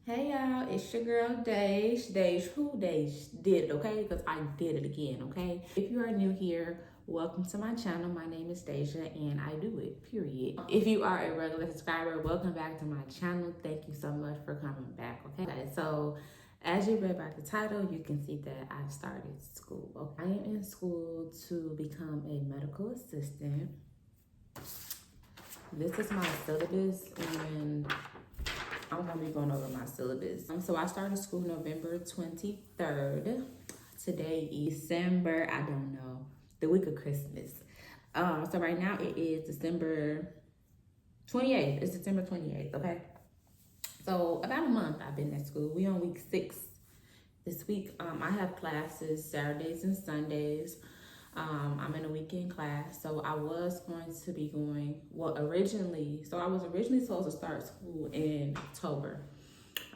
Hey y'all, it's your girl who did it, okay? Because I did it again, okay? If you are new here, welcome to my channel. My name is Deja and I do it, period. If you are a regular subscriber, welcome back to my channel. Thank you so much for coming back, okay? So, as you read by the title, you can see that I've started school. Okay? I am in school to become a medical assistant. This is my syllabus and I'm gonna be going over my syllabus. So I started school November 23rd. Today is December, I don't know, the week of Christmas. So right now it is December 28th. It's December 28th, okay? So about a month I've been at school. We on week 6 this week. I have classes Saturdays and Sundays. I'm in a weekend class, so I was going to be going, I was originally supposed to start school in October.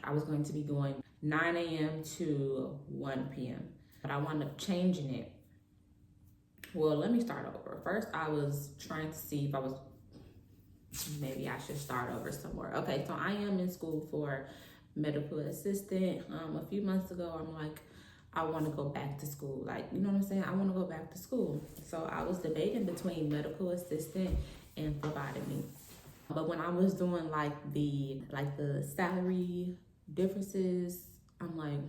I was going to be going 9 a.m. to 1 p.m., but I wound up changing it. Well, let me start over. First, I was trying to see if maybe I should start over somewhere. Okay, so I am in school for medical assistant. A few months ago, I'm like, I want to go back to school. Like, you know what I'm saying? I want to go back to school. So I was debating between medical assistant and phlebotomy. But when I was doing the salary differences, I'm like,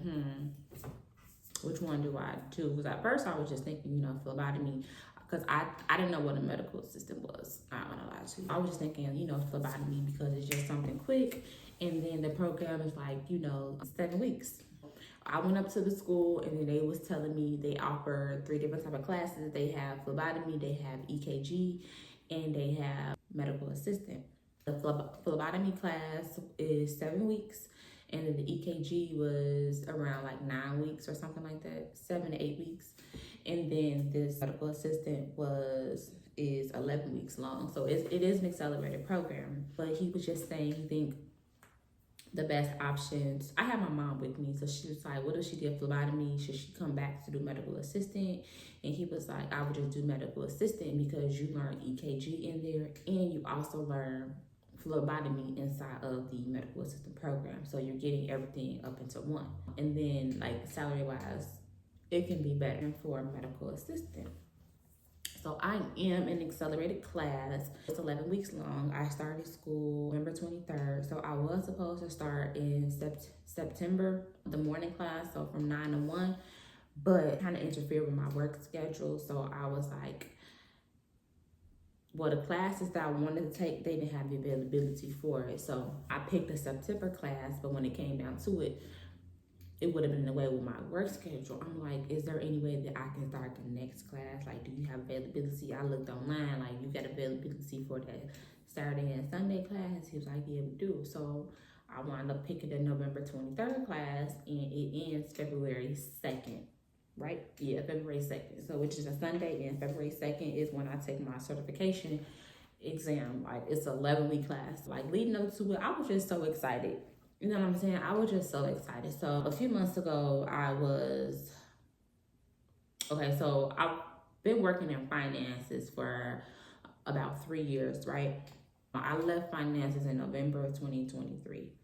which one do I do? Because at first I was just thinking, phlebotomy, because I didn't know what a medical assistant was. I'm not gonna lie to you. I was just thinking, phlebotomy because it's just something quick, and then the program is 7 weeks. I went up to the school and then they was telling me they offer 3 different type of classes. They have phlebotomy, they have EKG, and they have medical assistant. The phlebotomy class is 7 weeks, and then the EKG was around 9 weeks or something like that, 7 to 8 weeks. And then this medical assistant is 11 weeks long. So it is an accelerated program. But he was just saying he think the best options. I had my mom with me, so she was like, what if she did phlebotomy? Should she come back to do medical assistant? And he was like, I would just do medical assistant because you learn EKG in there and you also learn phlebotomy inside of the medical assistant program. So you're getting everything up into one. And then salary wise, it can be better for a medical assistant. So I am in accelerated class. It's 11 weeks long. I started school November 23rd. So I was supposed to start in September, the morning class, so from 9 to 1, but kind of interfered with my work schedule. So I was like, well, the classes that I wanted to take, they didn't have the availability for it. So I picked a September class, but when it came down to it, it would have been in the way with my work schedule. I'm like, is there any way that I can start the next class? Do you have availability? I looked online, you got availability for that Saturday and Sunday class? He was like, yeah, we do. So I wound up picking the November 23rd class, and it ends February 2nd, right? Yeah, February 2nd. So which is a Sunday, and February 2nd is when I take my certification exam. It's an 11-week class. Leading up to it, I was just so excited. You know what I'm saying? I was just so excited. So a few months ago, I've been working in finances for about 3 years, right? I left finances in November of 2023.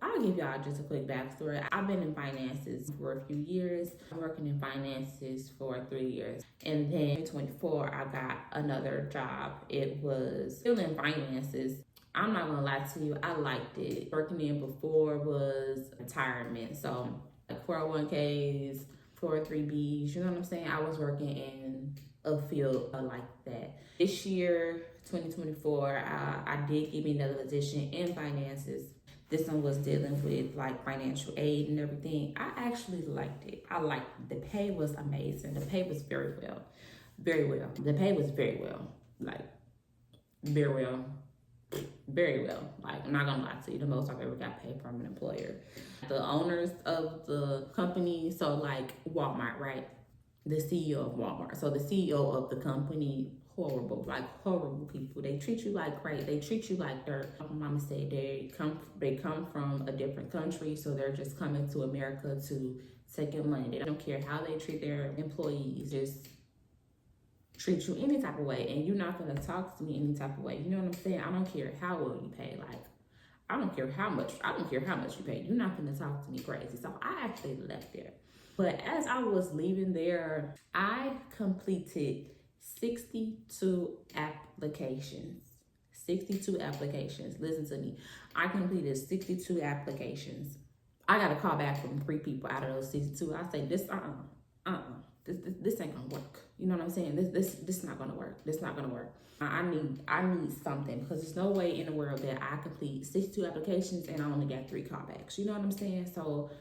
I'll give y'all just a quick backstory. I've been in finances for a few years. I'm working in finances for 3 years. And then in 2024, I got another job. It was still in finances. I'm not gonna lie to you, I liked it. Working in before was retirement. So 401ks, 403bs, you know what I'm saying? I was working in a field like that. This year, 2024, I did give me another position in finances. This one was dealing with financial aid and everything. I actually liked it. I liked it. The pay was amazing. The pay was very well. Very well. The pay was very well. Very well. Very well. I'm not gonna lie to you, the most I've ever got paid from an employer. The owners of the company, so Walmart, right? The CEO of Walmart. So the CEO of the company, horrible people. They treat you like crap. They treat you like dirt. My mama said they come from a different country, so they're just coming to America to take your money. They don't care how they treat their employees. Just treat you any type of way, and you're not gonna talk to me any type of way. You know what I'm saying? I don't care how well you pay. I don't care how much you pay. You're not gonna talk to me crazy. So I actually left there. But as I was leaving there, I completed 62 applications. 62 applications. Listen to me. I completed 62 applications. I got a call back from 3 people out of those 62. I say, this this ain't gonna work. You know what I'm saying? This not gonna work. This not gonna work. I need something, because there's no way in the world that I complete 62 applications and I only got 3 callbacks. You know what I'm saying? So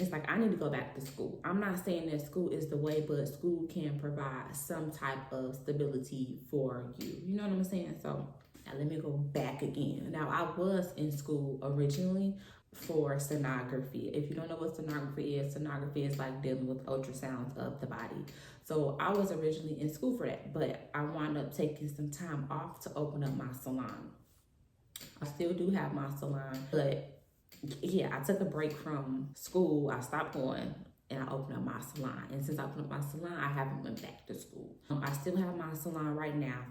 it's like, I need to go back to school. I'm not saying that school is the way, but school can provide some type of stability for you. You know what I'm saying? So now let me go back again. Now, I was in school originally for sonography. If you don't know what sonography is like dealing with ultrasounds of the body. So I was originally in school for that, but I wound up taking some time off to open up my salon. I still do have my salon, but yeah, I took a break from school. I stopped going and I opened up my salon. And since I opened up my salon, I haven't went back to school. I still have my salon right now.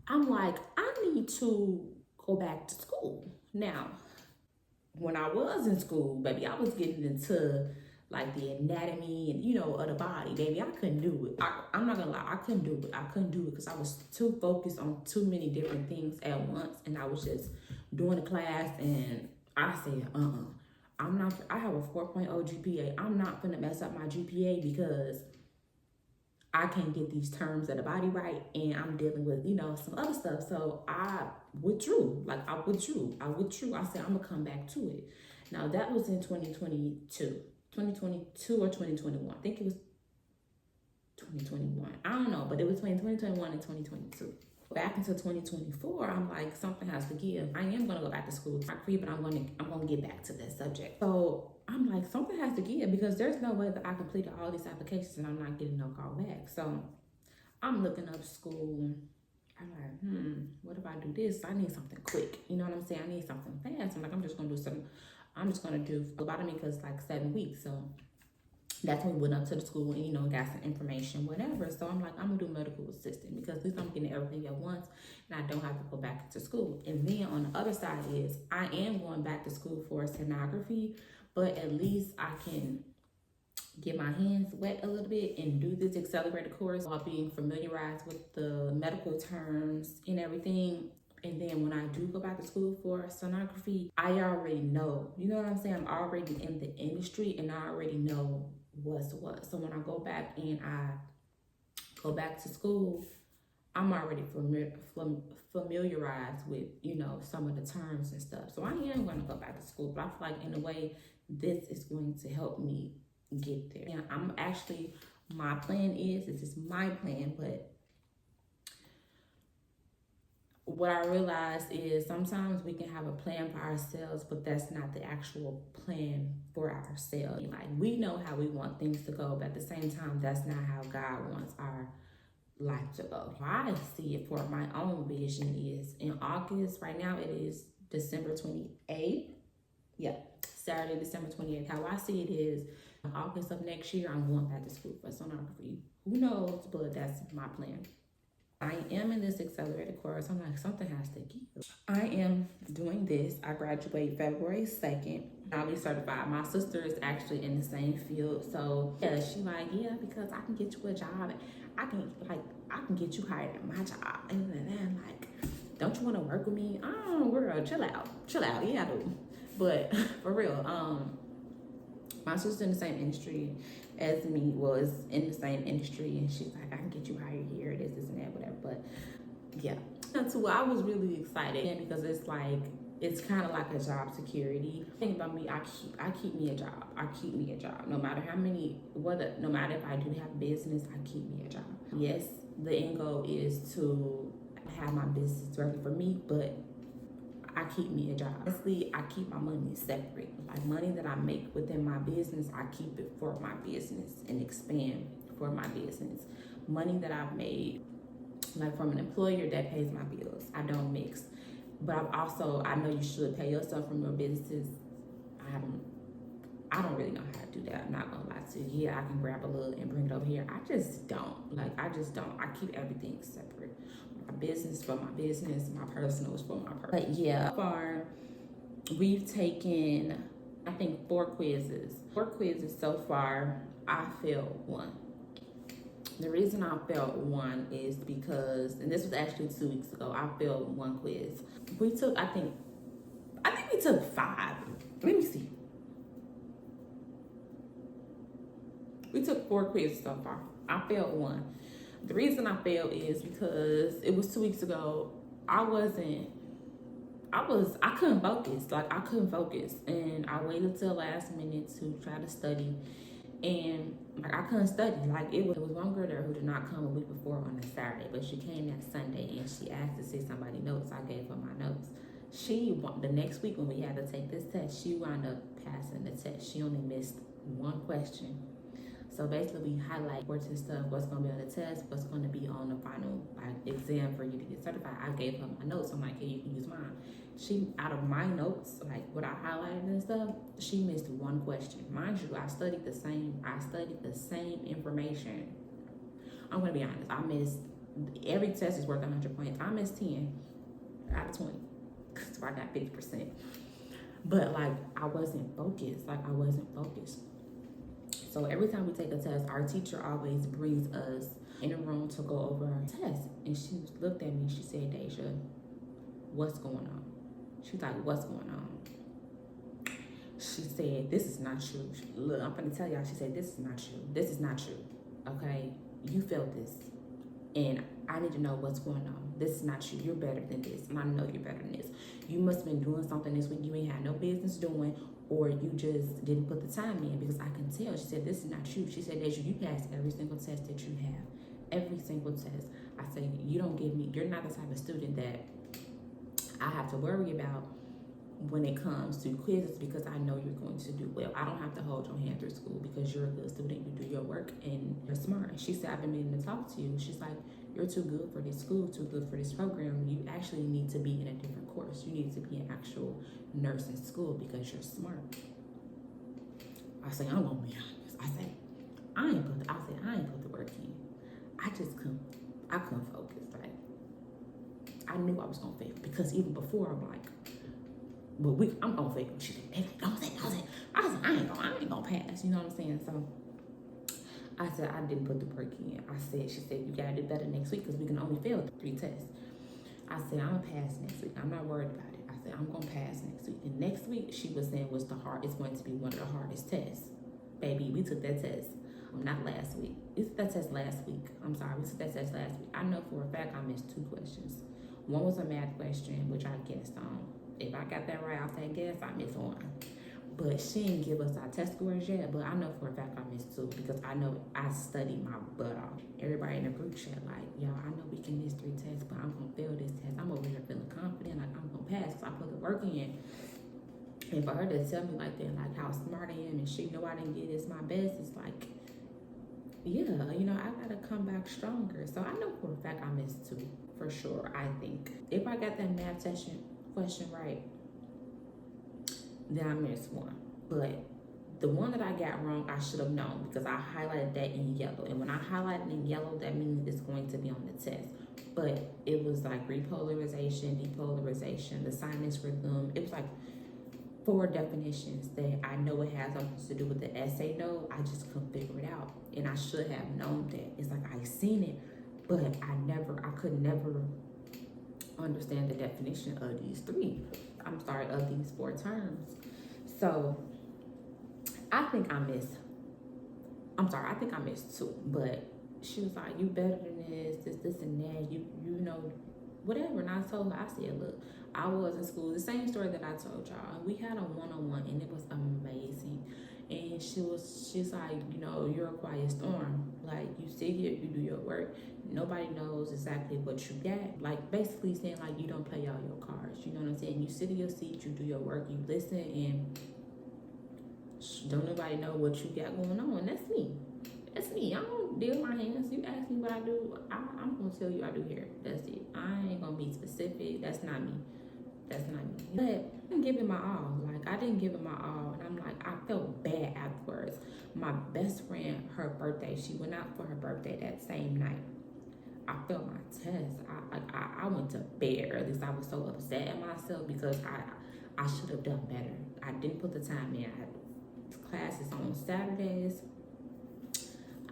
I'm like, I need to go back to school. Now, when I was in school, baby, I was getting into like the anatomy and, you know, of the body, baby. I couldn't do it. I'm not gonna lie, I couldn't do it. I couldn't do it because I was too focused on too many different things at once. And I was just doing the class and I said, I'm not, I have a 4.0 GPA. I'm not gonna mess up my GPA because I can't get these terms of the body right, and I'm dealing with, you know, some other stuff. So I withdrew. I withdrew. I said, I'm gonna come back to it. Now that was in 2022 or 2021. I think it was 2021. I don't know, but it was between 2021 and 2022. Back into 2024, I'm like, something has to give. I am gonna go back to school, but I'm gonna get back to that subject. So I'm like, something has to give, because there's no way that I completed all these applications and I'm not getting no call back. So I'm looking up school. I'm like, what if I do this? I need something quick. You know what I'm saying? I need something fast. I'm like, I'm just gonna do phlebotomy because it's like 7 weeks. So that's when we went up to the school and, you know, got some information, whatever. So I'm like, I'm gonna do medical assistant, because at least I'm getting everything at once and I don't have to go back to school. And then on the other side is, I am going back to school for sonography, but at least I can get my hands wet a little bit and do this accelerated course while being familiarized with the medical terms and everything. And then when I do go back to school for sonography, I already know, you know what I'm saying? I'm already in the industry and I already know what's what. So when I go back and I go back to school, I'm already familiarized with, you know, some of the terms and stuff. So I am going to go back to school, but I feel like in a way, this is going to help me get there. And I'm actually, my plan is, this is my plan, but what I realized is sometimes we can have a plan for ourselves, but that's not the actual plan for ourselves. Like, we know how we want things to go, but at the same time, that's not how God wants our life to go. I see it for my own vision is in August. Right now it is December 28th. Yeah, Saturday, December 28th. How I see it is in August of next year, I'm going back to school for sonography. Who knows, but that's my plan. I am in this accelerated course. I'm like, something has to give. I am doing this. I graduate February 2nd. I'll be certified. My sister is actually in the same field. So yeah, she's like, yeah, because I can get you a job. I can get you hired at my job. And then I'm like, don't you want to work with me? Oh, girl, chill out. Yeah, I do. But for real, my sister's in the same industry as me, was in the same industry, and she's like, I can get you hired here, this and that, whatever. But yeah, so I was really excited because it's like, it's kind of like a job security. The thing about me, I keep me a job. No matter how many, no matter if I do have business, I keep me a job. Yes, the end goal is to have my business working for me, but I keep me a job. Honestly, I keep my money separate. Like, money that I make within my business, I keep it for my business and expand for my business. Money that I've made, like from an employer, that pays my bills. I don't mix. But I know you should pay yourself from your businesses. I don't really know how to do that. I'm not gonna lie to you. Yeah, I can grab a little and bring it over here. I just don't. I keep everything separate. My business for my business, my personal is for my personal. But yeah, so far, We've taken, I think, 4 quizzes. 4 quizzes so far. I failed one. The reason I failed one is because, and this was actually 2 weeks ago, I failed one quiz. We took, I think we took 5. Let me see. We took 4 quizzes so far. I failed one. The reason I failed is because it was 2 weeks ago. I couldn't focus. Like, I couldn't focus. And I waited till the last minute to try to study. And like, I couldn't study. Like, it was one girl there who did not come a week before on a Saturday, but she came that Sunday and she asked to see somebody's notes. I gave her my notes. The next week when we had to take this test, she wound up passing the test. She only missed one question. So basically, we highlight important stuff, what's going to be on the test, what's going to be on the final exam for you to get certified. I gave her my notes. I'm like, hey, you can use mine. She, out of my notes, like what I highlighted and stuff, she missed one question. Mind you, I studied the same information. I'm going to be honest. I missed, every test is worth 100 points. I missed 10 out of 20. So I got 50%. But like, I wasn't focused. So every time we take a test, our teacher always brings us in a room to go over our test. And she looked at me, she said, Deja, what's going on? She was like, what's going on? She said, this is not true. Look, I'm gonna tell y'all, she said, this is not true. This is not true, okay? You felt this. And I need to know what's going on. This is not you. You're better than this. And I know you're better than this. You must have been doing something this week you ain't had no business doing, or you just didn't put the time in, because I can tell. She said, this is not you. She said, Deja, you passed every single test that you have. Every single test. I say, you're not the type of student that I have to worry about when it comes to quizzes, because I know you're going to do well. I don't have to hold your hand through school because you're a good student. You do your work and you're smart. She said, I've been meaning to talk to you. She's like, you're too good for this school, too good for this program. You actually need to be in a different course. You need to be in actual nursing school because you're smart. I say, I'm gonna be honest. I say, I ain't put the work in. I couldn't focus. Like, I knew I was gonna fail, because even before I'm like, I'm gonna fail. She said, hey, don't say. I said, I ain't gonna pass. You know what I'm saying? So I said, I didn't put the work in. She said, you gotta do better next week because we can only fail 3 tests. I said, I'm gonna pass next week. I'm not worried about it. I said, I'm gonna pass next week. And next week, she was saying it's going to be one of the hardest tests. Baby, we took that test. Not last week. We took that test last week. I'm sorry, we took that test last week. I know for a fact I missed 2 questions. One was a math question, which I guessed on. If I got that right off that guess, I missed 1. But she didn't give us our test scores yet, but I know for a fact I missed 2 because I know I studied my butt off. Everybody in the group chat like, y'all, I know we can miss 3 tests, but I'm gonna fail this test. I'm over here feeling confident, like I'm gonna pass because I put the work in. And for her to tell me like that, like how smart I am, and she know I didn't get this my best, it's like, yeah, I gotta come back stronger. So I know for a fact I missed 2, for sure, I think. If I got that math question right, then I missed 1. But the one that I got wrong, I should have known because I highlighted that in yellow. And when I highlighted in yellow, that means it's going to be on the test. But it was like repolarization, depolarization, the sinus rhythm. It was like 4 definitions that I know it has something to do with the essay note. I just couldn't figure it out. And I should have known that. It's like I seen it, but I could never understand the definition of these 4 terms. So I think I missed 2, but she was like, you better than this and that, you know, whatever. And I told her, I said, look, I was in school, the same story that I told y'all. We had a one-on-one and it was amazing. And she's like, you're a quiet storm. Like, you sit here, you do your work. Nobody knows exactly what you got. Like, basically saying, like, you don't play all your cards. You know what I'm saying? You sit in your seat, you do your work, you listen, and don't nobody know what you got going on. That's me. I don't deal with my hands. You ask me what I do, I'm going to tell you I do hair. That's it. I ain't going to be specific. That's not me. But I didn't give it my all. Like, I didn't give it my all. And I'm like, I felt bad afterwards. My best friend, her birthday, she went out for her birthday that same night. I failed my test. I went to bed, or at least I was so upset at myself because I should have done better. I didn't put the time in. Classes on Saturdays.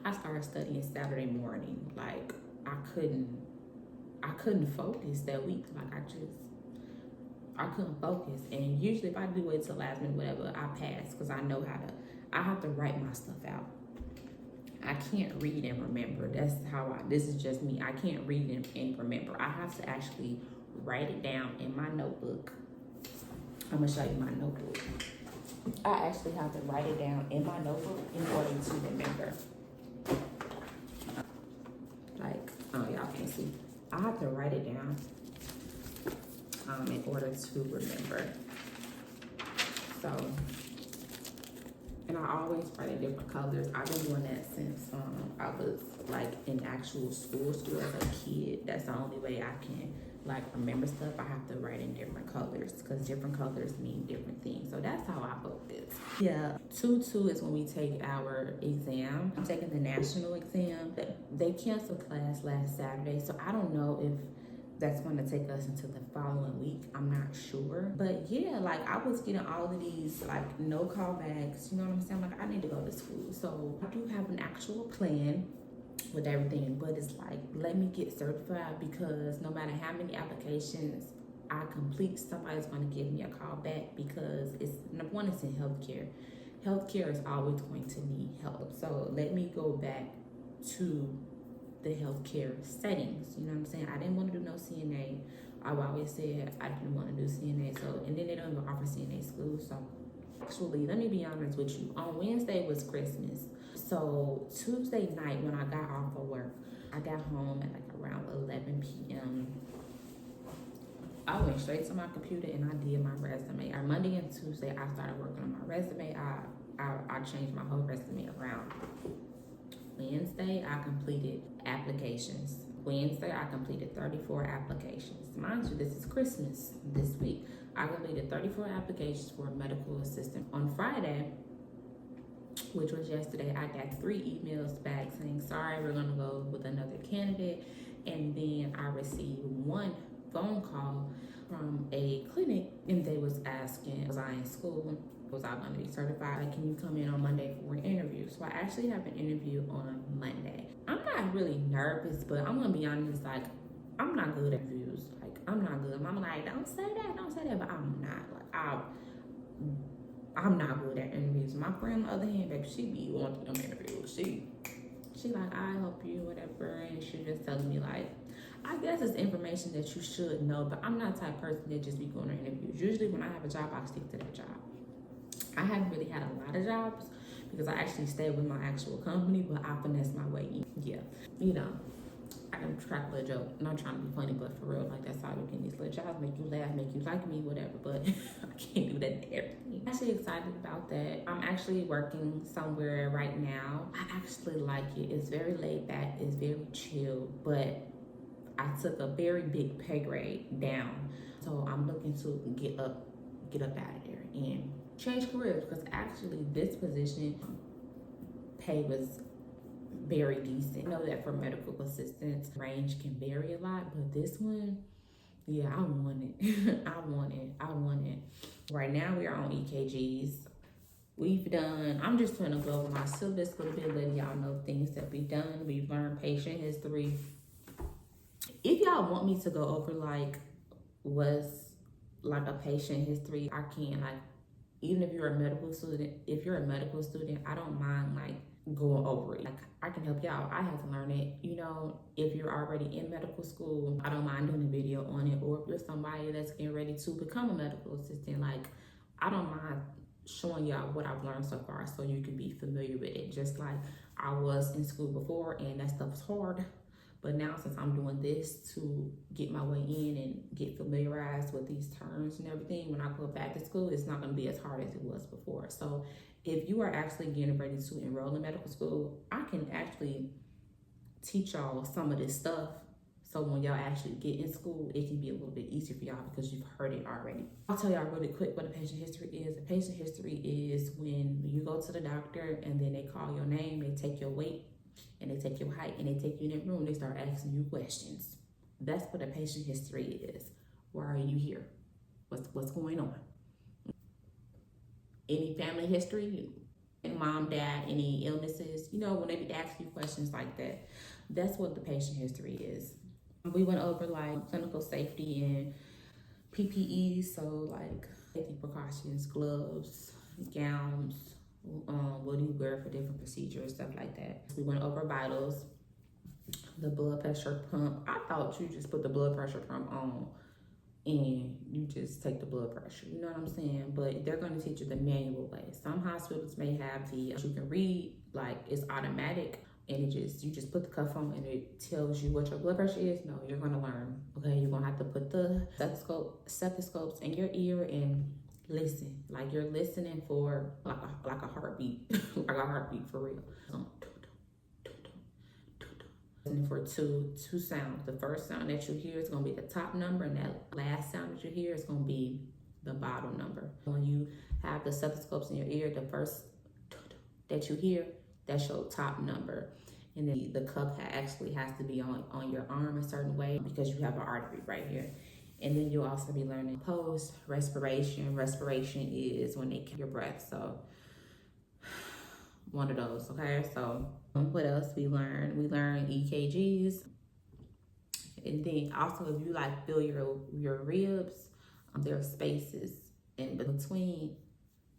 I started studying Saturday morning. Like I couldn't focus that week. Like I couldn't focus. And usually if I do wait till last minute, whatever, I pass because I know I have to write my stuff out. I can't read and remember. This is just me. I can't read and remember. I have to actually write it down in my notebook. I'm gonna show you my notebook. I actually have to write it down in my notebook in order to remember. Like, oh, y'all can't see. I have to write it down in order to remember. So, and I always write in different colors. I've been doing that since I was like in actual school as a kid. That's the only way I can like remember stuff. I have to write in different colors because different colors mean different things. So that's how I focus. Yeah, 2-2 is when we take our exam. I'm taking the national exam. They canceled class last Saturday, so I don't know if that's going to take us into the following week. I'm not sure. But yeah, like I was getting all of these like no callbacks, you know what I'm saying? Like I need to go to school. So I do have an actual plan with everything, but it's like, let me get certified because no matter how many applications I complete, somebody's going to give me a call back because it's in healthcare. Healthcare is always going to need help. So let me go back to the healthcare settings, you know what I'm saying? I didn't want to do no CNA. I've always said I didn't want to do CNA. So, and then they don't even offer CNA school. So actually, let me be honest with you. On Wednesday was Christmas. So Tuesday night when I got off of work, I got home at like around 11 p.m. I went straight to my computer and I did my resume. Or Monday and Tuesday, I started working on my resume. I changed my whole resume around. Wednesday, I completed applications. Wednesday, I completed 34 applications. Mind you, this is Christmas this week. I completed 34 applications for a medical assistant. On Friday, which was yesterday, I got 3 emails back saying, sorry, we're gonna go with another candidate. And then I received 1 phone call from a clinic and they was asking, was I in school? Was I going to be certified? Can you come in on Monday for an interview? So I actually have an interview on Monday. I'm not really nervous, but I'm going to be honest, like, I'm not good at interviews. Like, I'm not good. I'm like, don't say that, but I'm not. Like, I'm not good at interviews. My friend, on the other hand, baby, she be wanting them interviews. She like, I help you, whatever, and she just telling me, like, I guess it's information that you should know, but I'm not the type of person that just be going to interviews. Usually when I have a job, I stick to that job. I haven't really had a lot of jobs because I actually stay with my actual company, but I finesse my way in. Yeah, you know, I can crack a little joke. Not trying to be funny, but for real, like that's how you get these little jobs, make you laugh, make you like me, whatever, but I can't do that in everything. I'm actually excited about that. I'm actually working somewhere right now. I actually like it. It's very laid back, it's very chill, but I took a very big pay grade down. So I'm looking to get up out of there and change careers because actually this position pay was very decent. I know that for medical assistants, range can vary a lot, but this one, yeah, I want it. I want it. Right now we are on EKGs. I'm just trying to go over my syllabus a little bit, letting y'all know things that we've done. We've learned patient history. If y'all want me to go over like what's like a patient history, I can. Like, even if you're a medical student, I don't mind like going over it. Like, I can help y'all. I had to learn it. You know, if you're already in medical school, I don't mind doing a video on it. Or if you're somebody that's getting ready to become a medical assistant, like, I don't mind showing y'all what I've learned so far so you can be familiar with it. Just like I was in school before and that stuff was hard. But now since I'm doing this to get my way in and get familiarized with these terms and everything, when I go back to school, it's not going to be as hard as it was before. So if you are actually getting ready to enroll in medical school, I can actually teach y'all some of this stuff. So when y'all actually get in school, it can be a little bit easier for y'all because you've heard it already. I'll tell y'all really quick what a patient history is. A patient history is when you go to the doctor and then they call your name, they take your weight, and they take your height, and they take you in that room, they start asking you questions. That's what a patient history is. Why are you here? What's going on? any family history, and mom, dad, any illnesses, you know, when they be asking you questions like that, that's what the patient history is. We went over like clinical safety and PPE, so like safety precautions, gloves, gowns, what do you wear for different procedures, stuff like that. We went over vitals, the blood pressure pump. I thought you just put the blood pressure pump on and you just take the blood pressure, you know what I'm saying? But they're going to teach you the manual way. Some hospitals may have the, you can read, like it's automatic, and you just put the cuff on and it tells you what your blood pressure is. No, you're going to learn, okay? You're going to have to put the stethoscopes in your ear and listen, like you're listening for like a heartbeat, like a heartbeat for real. For two sounds. The first sound that you hear is going to be the top number, and that last sound that you hear is going to be the bottom number. When you have the stethoscopes in your ear, the first that you hear, that's your top number. And then the cup actually has to be on your arm a certain way because you have an artery right here. And then you'll also be learning post respiration. Respiration is when they catch your breath. So one of those, okay? So what else we learned? We learned EKGs. And then also if you like feel your ribs, there are spaces in between.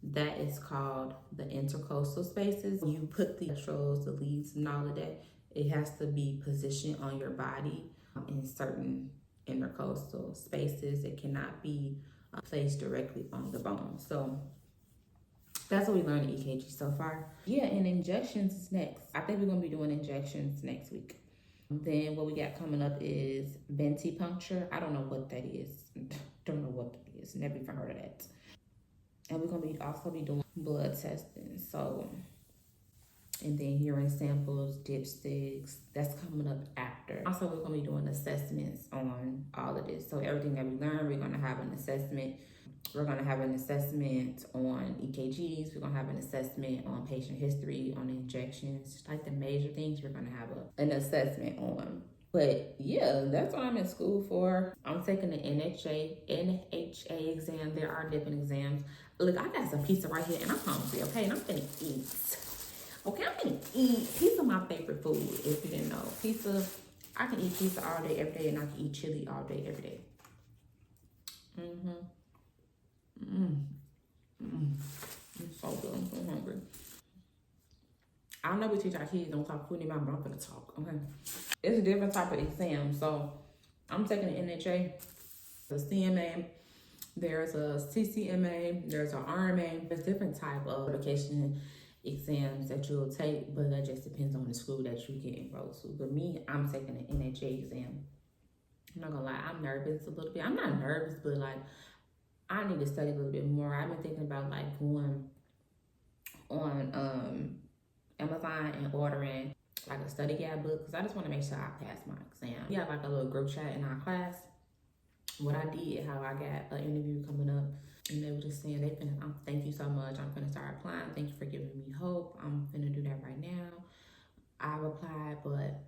That is called the intercostal spaces. You put the nostrils, the leads, and all of that. It has to be positioned on your body in certain intercostal spaces. It cannot be placed directly on the bone. So that's what we learned in EKG so far. Yeah, and injections is next. I think we're gonna be doing injections next week. Then what we got coming up is ventipuncture. I don't know what that is. Don't know what that is. Never even heard of that. And we're gonna also be doing blood testing. So, and then urine samples, dipsticks, that's coming up after. Also, we're gonna be doing assessments on all of this. So everything that we learn, we're gonna have an assessment. We're gonna have an assessment on EKGs. We're gonna have an assessment on patient history, on injections, like the major things we're gonna have an assessment on. But yeah, that's what I'm in school for. I'm taking the NHA exam. There are different exams. Look, I got some pizza right here and I'm hungry, okay? And I'm gonna eat. Okay, I'm gonna eat. Pizza my favorite food, if you didn't know. Pizza, I can eat pizza all day, every day, and I can eat chili all day, every day. It's so good. I'm so hungry. I don't know what teach our kids don't talk food in my mouth, but I'm gonna talk, okay? It's a different type of exam. So I'm taking the NHA, the CMA, there's a CCMA, there's an RMA. There's different type of certification exams that you'll take, but that just depends on the school that you get enrolled to. But me, I'm taking the NHA exam. I'm not gonna lie, I'm nervous a little bit. I'm not nervous, but like, I need to study a little bit more. I've been thinking about like going on Amazon and ordering like a study guide book because I just want to make sure I pass my exam. We have like a little group chat in our class. What I did, how I got an interview coming up, and they were just saying thank you so much. I'm gonna start applying. Thank you for giving me hope. I'm gonna do that right now. I've applied, but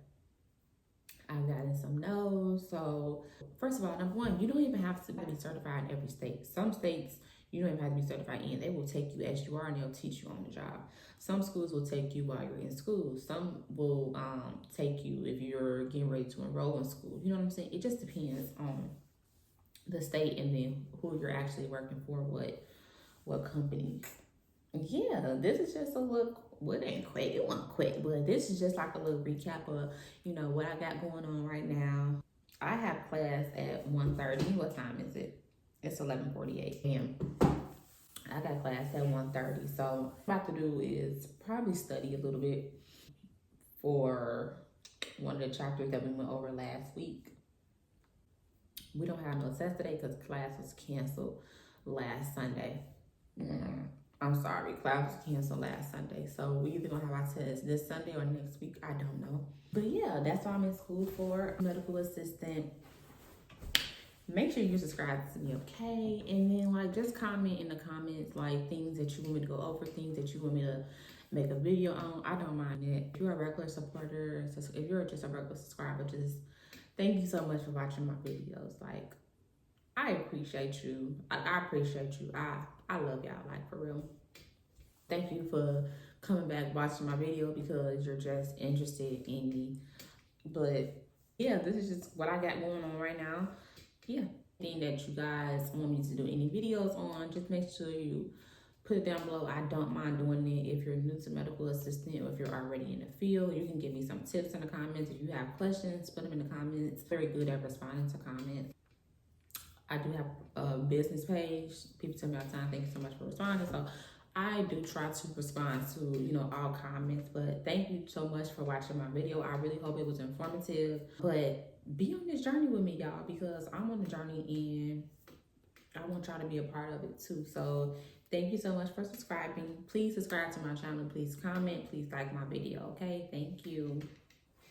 I've gotten some no's. So first of all, number one, you don't even have to be certified in every state. Some states you don't even have to be certified in. They will take you as you are and they'll teach you on the job. Some schools will take you while you're in school. Some will take you if you're getting ready to enroll in school. You know what I'm saying? It just depends on the state and then who you're actually working for, what company. Yeah, this is just a look. Well, it ain't quick. It wasn't quick, but this is just like a little recap of, you know, what I got going on right now. I have class at 1:30. What time is it? It's 11:48 a.m. I got class at 1:30. So what I'm about to do is probably study a little bit for one of the chapters that we went over last week. We don't have no test today because class was canceled last Sunday. I'm sorry, class was canceled last Sunday. So we either gonna have our test this Sunday or next week. I don't know. But yeah, that's what I'm in school for. Medical assistant. Make sure you subscribe to me, okay? And then like just comment in the comments like things that you want me to go over, things that you want me to make a video on. I don't mind it. If you're a regular supporter, if you're just a regular subscriber, just thank you so much for watching my videos. Like, I appreciate you. I appreciate you. I love y'all, like, for real. Thank you for coming back watching my video because you're just interested in me. But yeah, this is just what I got going on right now. Yeah, anything that you guys want me to do any videos on, just make sure you put it down below. I don't mind doing it. If you're new to medical assistant or if you're already in the field, you can give me some tips in the comments. If you have questions, put them in the comments. Very good at responding to comments. I do have a business page. People tell me all the time, thank you so much for responding. So I do try to respond to, you know, all comments. But thank you so much for watching my video. I really hope it was informative. But be on this journey with me, y'all, because I'm on the journey and I want y'all to be a part of it too. So thank you so much for subscribing. Please subscribe to my channel. Please comment. Please like my video. Okay. Thank you.